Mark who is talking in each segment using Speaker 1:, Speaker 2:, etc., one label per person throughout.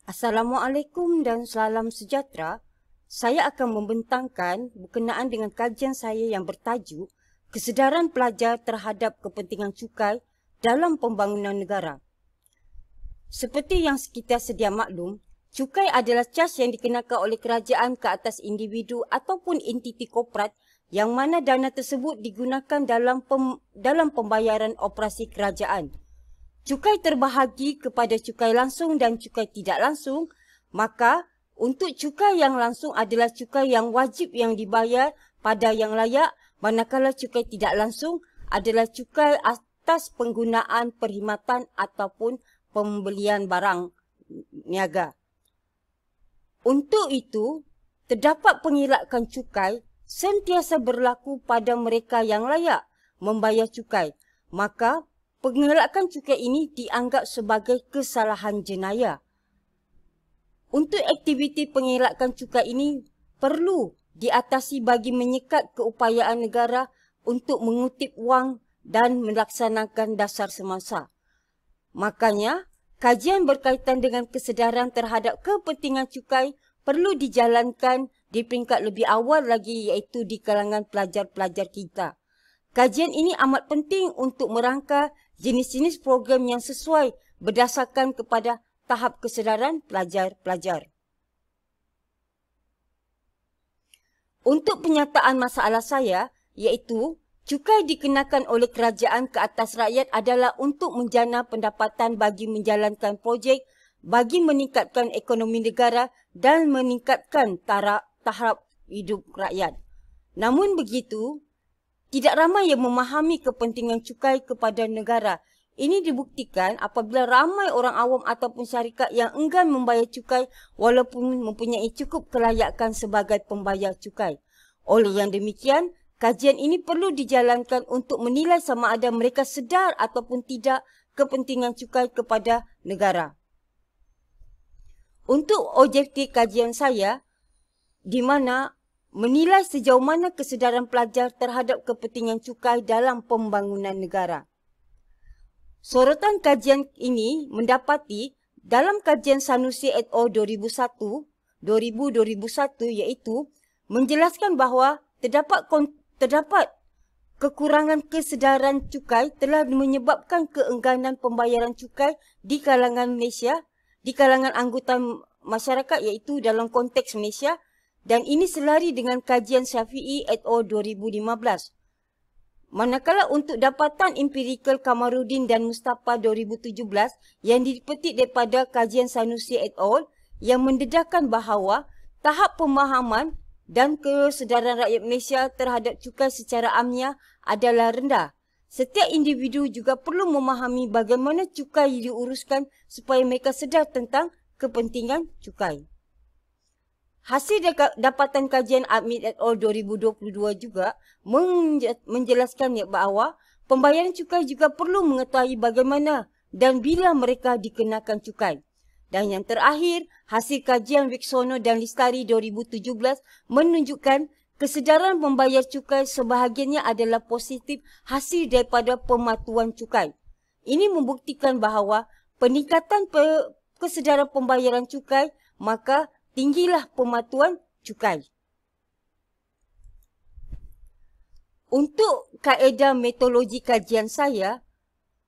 Speaker 1: Assalamualaikum dan salam sejahtera. Saya akan membentangkan berkenaan dengan kajian saya yang bertajuk Kesedaran Pelajar Terhadap Kepentingan Cukai dalam Pembangunan Negara. Seperti yang kita sedia maklum, cukai adalah cas yang dikenakan oleh kerajaan ke atas individu ataupun entiti korporat yang mana dana tersebut digunakan dalam pembayaran operasi kerajaan. Cukai terbahagi kepada cukai langsung dan cukai tidak langsung, maka untuk cukai yang langsung adalah cukai yang wajib yang dibayar pada yang layak, manakala cukai tidak langsung adalah cukai atas penggunaan perkhidmatan ataupun pembelian barang niaga. Untuk itu, terdapat pengelakan cukai sentiasa berlaku pada mereka yang layak membayar cukai, maka pengelakan cukai ini dianggap sebagai kesalahan jenayah. Untuk aktiviti pengelakan cukai ini perlu diatasi bagi menyekat keupayaan negara untuk mengutip wang dan melaksanakan dasar semasa. Makanya, kajian berkaitan dengan kesedaran terhadap kepentingan cukai perlu dijalankan di peringkat lebih awal lagi, iaitu di kalangan pelajar-pelajar kita. Kajian ini amat penting untuk merangka jenis-jenis program yang sesuai berdasarkan kepada tahap kesedaran pelajar-pelajar. Untuk penyataan masalah saya, iaitu cukai dikenakan oleh kerajaan ke atas rakyat adalah untuk menjana pendapatan bagi menjalankan projek, bagi meningkatkan ekonomi negara dan meningkatkan tahap hidup rakyat. Namun begitu, tidak ramai yang memahami kepentingan cukai kepada negara. Ini dibuktikan apabila ramai orang awam ataupun syarikat yang enggan membayar cukai walaupun mempunyai cukup kelayakan sebagai pembayar cukai. Oleh yang demikian, kajian ini perlu dijalankan untuk menilai sama ada mereka sedar ataupun tidak kepentingan cukai kepada negara. Untuk objektif kajian saya, di mana menilai sejauh mana kesedaran pelajar terhadap kepentingan cukai dalam pembangunan negara. Sorotan kajian ini mendapati dalam kajian Sanusi et al. 2001 iaitu menjelaskan bahawa terdapat kekurangan kesedaran cukai telah menyebabkan keengganan pembayaran cukai di kalangan Malaysia, di kalangan anggota masyarakat iaitu dalam konteks Malaysia. Dan ini selari dengan kajian Syafi'i et al. 2015. Manakala untuk dapatan empirikal Kamarudin dan Mustafa 2017 yang dipetik daripada kajian Sanusi et al. Yang mendedahkan bahawa tahap pemahaman dan kesedaran rakyat Malaysia terhadap cukai secara amnya adalah rendah. Setiap individu juga perlu memahami bagaimana cukai diuruskan supaya mereka sedar tentang kepentingan cukai. Hasil dapatan kajian Admit et al. 2022 juga menjelaskan bahawa pembayaran cukai juga perlu mengetahui bagaimana dan bila mereka dikenakan cukai. Dan yang terakhir, hasil kajian Wiksono dan Listari 2017 menunjukkan kesedaran membayar cukai sebahagiannya adalah positif hasil daripada pematuhan cukai. Ini membuktikan bahawa peningkatan kesedaran pembayaran cukai, maka tinggilah pematuhan cukai. Untuk kaedah metodologi kajian saya,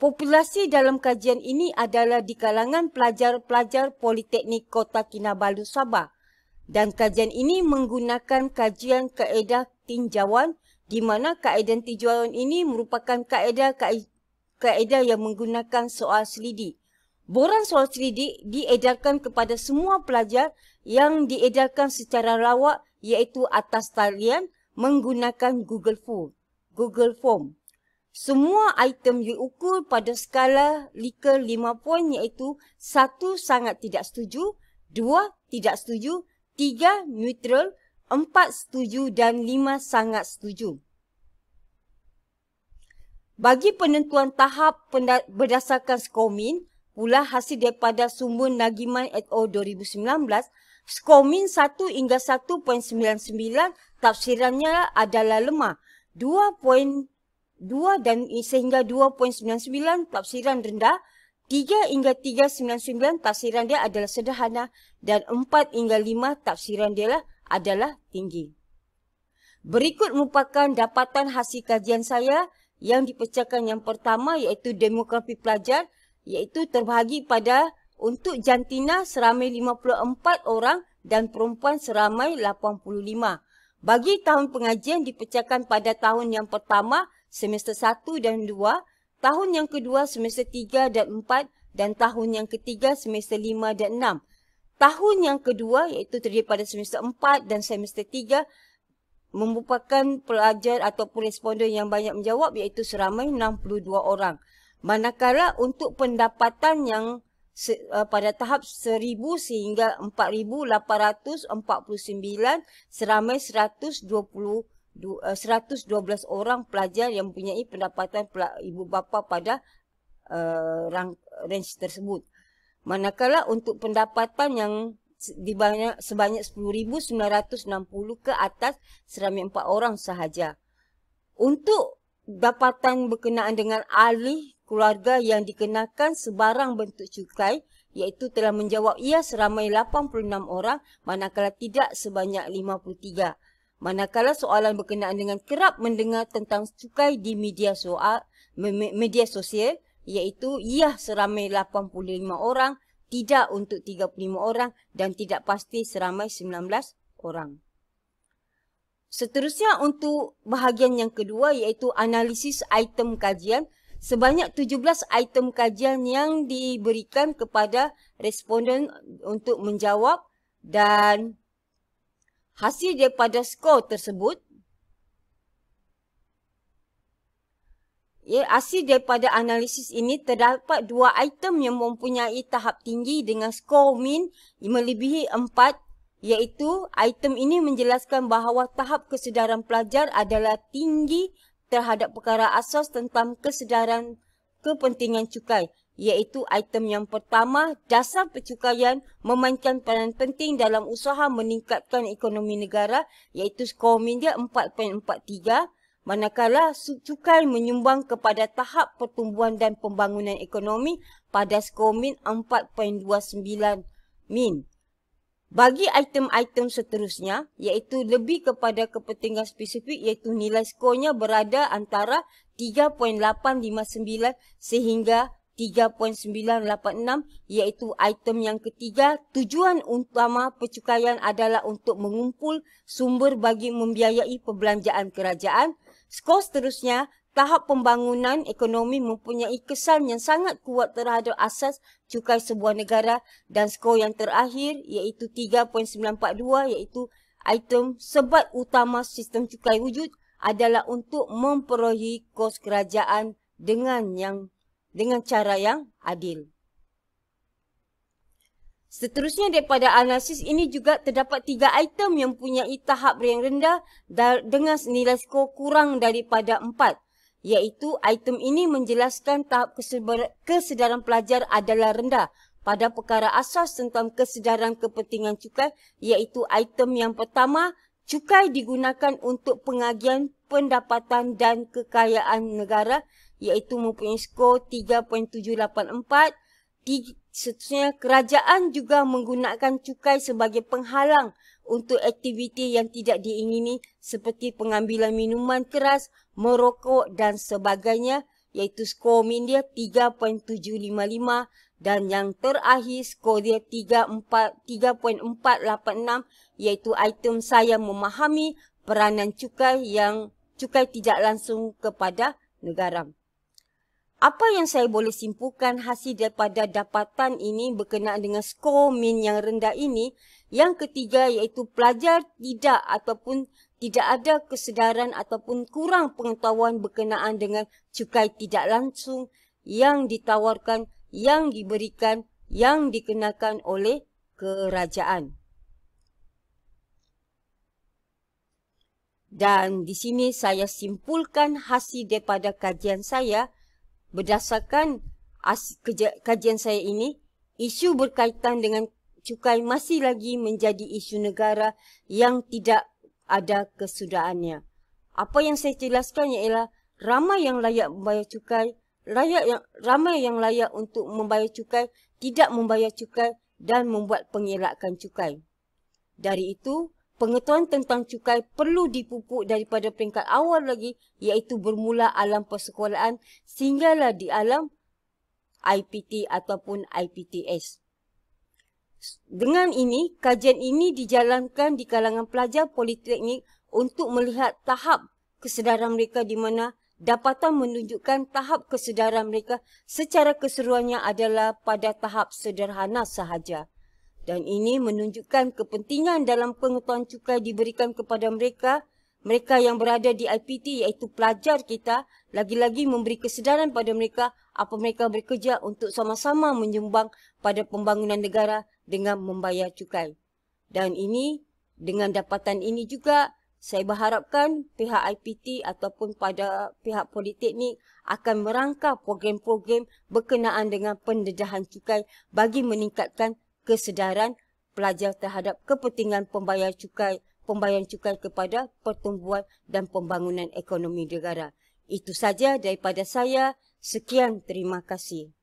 Speaker 1: populasi dalam kajian ini adalah di kalangan pelajar-pelajar Politeknik Kota Kinabalu, Sabah. Dan kajian ini menggunakan kajian kaedah tinjauan di mana kaedah tinjauan ini merupakan kaedah yang menggunakan soal selidik. Borang soal selidik diedarkan kepada semua pelajar yang diedarkan secara lawak iaitu atas talian menggunakan Google Form. Semua item diukur pada skala Likert 5 poin iaitu 1 sangat tidak setuju, 2 tidak setuju, 3 neutral, 4 setuju dan 5 sangat setuju. Bagi penentuan tahap berdasarkan skor-min, pula hasil daripada sumber Nagiman et al. 2019, skor-min 1 hingga 1.99 tafsirannya adalah lemah. 2.2 dan sehingga 2.99 tafsiran rendah. 3 hingga 399 tafsiran dia adalah sederhana dan 4 hingga 5 tafsiran dia adalah tinggi. Berikut merupakan dapatan hasil kajian saya yang dipecahkan yang pertama iaitu demografi pelajar, iaitu terbahagi pada untuk jantina seramai 54 orang dan perempuan seramai 85. Bagi tahun pengajian dipecahkan pada tahun yang pertama semester 1 dan 2, tahun yang kedua semester 3 dan 4 dan tahun yang ketiga semester 5 dan 6. Tahun yang kedua iaitu terdiri pada semester 4 dan semester 3 merupakan pelajar ataupun responden yang banyak menjawab iaitu seramai 62 orang. Manakala untuk pendapatan yang pada tahap 1000 sehingga 4849 seramai 112 orang pelajar yang mempunyai pendapatan ibu bapa pada range tersebut. Manakala untuk pendapatan yang sebanyak 10,960 ke atas seramai 4 orang sahaja. Untuk dapatan berkenaan dengan ahli keluarga yang dikenakan sebarang bentuk cukai iaitu telah menjawab ia seramai 86 orang manakala tidak sebanyak 53. Manakala soalan berkenaan dengan kerap mendengar tentang cukai di media sosial iaitu ia seramai 85 orang, tidak untuk 35 orang dan tidak pasti seramai 19 orang. Seterusnya untuk bahagian yang kedua iaitu analisis item kajian. Sebanyak 17 item kajian yang diberikan kepada responden untuk menjawab dan hasil daripada skor tersebut, hasil daripada analisis ini terdapat 2 item yang mempunyai tahap tinggi dengan skor min melebihi 4, iaitu item ini menjelaskan bahawa tahap kesedaran pelajar adalah tinggi terhadap perkara asas tentang kesedaran kepentingan cukai, iaitu item yang pertama, dasar percukaian memainkan peranan penting dalam usaha meningkatkan ekonomi negara, iaitu skor min dia 4.43, manakala cukai menyumbang kepada tahap pertumbuhan dan pembangunan ekonomi pada skor min 4.29 min. Bagi item-item seterusnya, iaitu lebih kepada kepentingan spesifik, iaitu nilai skornya berada antara 3.859 sehingga 3.986, iaitu item yang ketiga, tujuan utama percukaian adalah untuk mengumpul sumber bagi membiayai perbelanjaan kerajaan. Skor seterusnya, tahap pembangunan ekonomi mempunyai kesan yang sangat kuat terhadap asas cukai sebuah negara dan skor yang terakhir iaitu 3.942 iaitu item sebab utama sistem cukai wujud adalah untuk memperolehi kos kerajaan dengan cara yang adil. Seterusnya daripada analisis ini juga terdapat 3 item yang mempunyai tahap yang rendah dengan nilai skor kurang daripada 4. Iaitu item ini menjelaskan tahap kesedaran pelajar adalah rendah pada perkara asas tentang kesedaran kepentingan cukai, iaitu item yang pertama, cukai digunakan untuk pengagihan pendapatan dan kekayaan negara, iaitu mempunyai skor 3.784. Seterusnya, kerajaan juga menggunakan cukai sebagai penghalang untuk aktiviti yang tidak diingini seperti pengambilan minuman keras, merokok dan sebagainya, iaitu skor min dia 3.755 dan yang terakhir skor dia 3.486 iaitu item saya memahami peranan cukai tidak langsung kepada negara. Apa yang saya boleh simpulkan hasil daripada dapatan ini berkenaan dengan skor min yang rendah ini? Yang ketiga iaitu pelajar tidak ada kesedaran ataupun kurang pengetahuan berkenaan dengan cukai tidak langsung yang ditawarkan, yang diberikan, yang dikenakan oleh kerajaan. Dan di sini saya simpulkan hasil daripada kajian saya. Berdasarkan kajian saya ini, isu berkaitan dengan cukai masih lagi menjadi isu negara yang tidak ada kesudahannya. Apa yang saya jelaskan ialah ramai yang layak membayar cukai, ramai yang layak untuk membayar cukai, tidak membayar cukai dan membuat pengelakan cukai. Dari itu, pengetahuan tentang cukai perlu dipupuk daripada peringkat awal lagi, iaitu bermula alam persekolahan sehinggalah di alam IPT ataupun IPTS. Dengan ini, kajian ini dijalankan di kalangan pelajar politeknik untuk melihat tahap kesedaran mereka di mana dapatan menunjukkan tahap kesedaran mereka secara keseluruhannya adalah pada tahap sederhana sahaja. Dan ini menunjukkan kepentingan dalam pengetahuan cukai diberikan kepada mereka yang berada di IPT iaitu pelajar kita, lagi-lagi memberi kesedaran pada mereka apa mereka bekerja untuk sama-sama menyumbang pada pembangunan negara dengan membayar cukai. Dan ini, dengan dapatan ini juga, saya berharapkan pihak IPT ataupun pada pihak politeknik akan merangka program-program berkenaan dengan pendedahan cukai bagi meningkatkan kesedaran pelajar terhadap kepentingan pembayaran cukai kepada pertumbuhan dan pembangunan ekonomi negara. Itu saja daripada saya. Sekian, terima kasih.